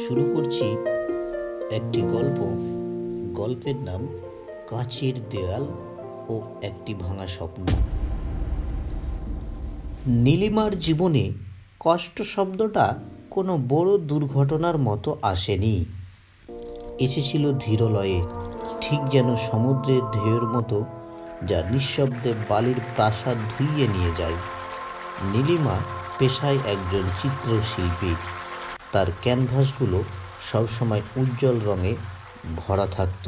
শুরু করছি একটি গল্প। গল্পের নাম কাঁচের দেয়াল ও একটি ভাঙা স্বপ্ন। নীলিমার জীবনে কষ্ট শব্দটা কোনো বড় দুর্ঘটনার মতো আসেনি। এসেছিল ধীরলয়ে, ঠিক যেন সমুদ্রের ঢেউয়ের মতো, যা নিঃশব্দে বালির প্রাসাদ ধুইয়ে নিয়ে যায়। নীলিমা পেশায় একজন চিত্রশিল্পী। তার ক্যানভাসগুলো সবসময় উজ্জ্বল রঙে ভরা থাকত,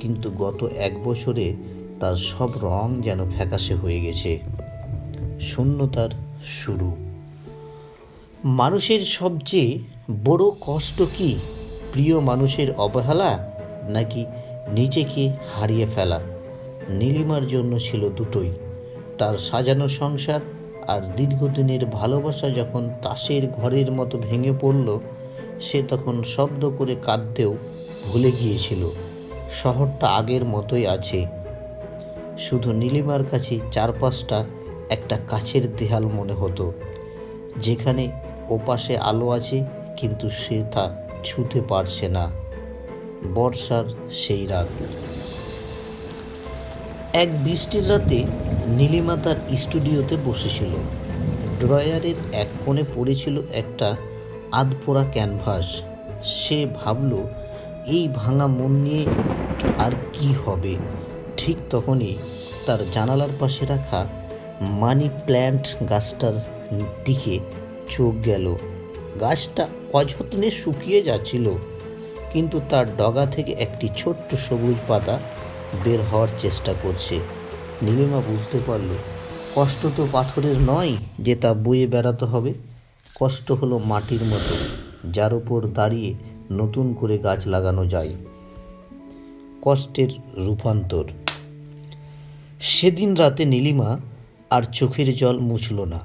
কিন্তু গত 1 বছরে তার সব রং যেন ফ্যাকাশে হয়ে গেছে। শূন্যতার শুরু। মানুষের সবচেয়ে বড় কষ্ট কি? প্রিয় মানুষের অবহেলা, নাকি নিজেকে হারিয়ে ফেলা? নীলিমার জন্য ছিল দুটোই। তার সাজানো সংসার আর দীর্ঘদিনের ভালোবাসা যখন তাসের ঘরের মতো ভেঙে পড়ল, সে তখন শব্দ করে কাঁদতেও ভুলে গিয়েছিল। শহরটা আগের মতোই আছে, শুধু নীলিমার কাছে চারপাশটা একটা কাচের দেয়াল মনে হতো, যেখানে ওপাশে আলো আছে কিন্তু সে তা ছুঁতে পারছে না। বর্ষার সেই রাত। এক বৃষ্টির রাতে নীলিমা তার স্টুডিওতে বসেছিল। ড্রয়ারের এক কোণে পড়েছিল একটা আধপোড়া ক্যানভাস। সে ভাবল, এই ভাঙা মন নিয়ে আর কি হবে। ঠিক তখনই তার জানালার পাশে রাখা মানি প্ল্যান্ট গাছটার দিকে চোখ গেল। গাছটা অযত্নে শুকিয়ে যাচ্ছিল, কিন্তু তার ডগা থেকে একটি ছোট্ট সবুজ পাতা বের হওয়ার চেষ্টা করছে। নীলিমা বুঝতে পারল, কষ্ট তো পাথরের নয় যে তা বয়ে বেড়াতে হবে। কষ্ট হলো মাটির মতো, যার উপর দাঁড়িয়ে নতুন করে গাছ লাগানো যায়। কষ্টের রূপান্তর। সেদিন রাতে নীলিমা আর চোখের জল মুছল না,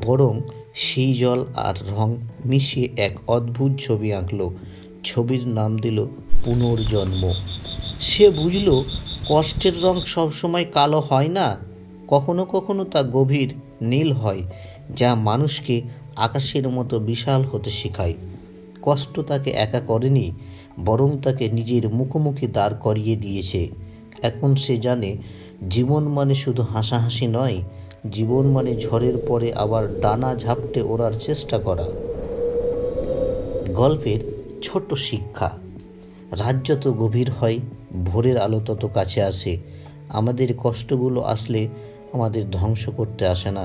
বরং সেই জল আর রং মিশিয়ে এক অদ্ভুত ছবি আঁকল। ছবির নাম দিল পুনর্জন্ম। সে বুঝল, কষ্টের রং সবসময় কালো হয় না, কখনো কখনো তা গভীর নীল হয়, যা মানুষকে আকাশের মতো বিশাল হতে শেখায়। কষ্ট তাকে একা করেনি, বরং তাকে নিজের মুখোমুখি দাঁড় করিয়ে দিয়েছে। এখন সে জানে, জীবন মানে শুধু হাসাহাসি নয়, জীবন মানে ঝড়ের পরে আবার ডানা ঝাপটে ওড়ার চেষ্টা করা। গল্পের ছোট্ট শিক্ষা। রাত যত গভীর হয়, ভোরের আলো তত কাছে আসে। আমাদের কষ্টগুলো আসলে আমাদের ধ্বংস করতে আসে না,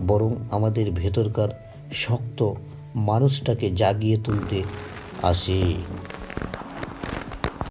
বরং আমাদের ভেতরকার শক্ত মানুষটাকে জাগিয়ে তুলতে আসে।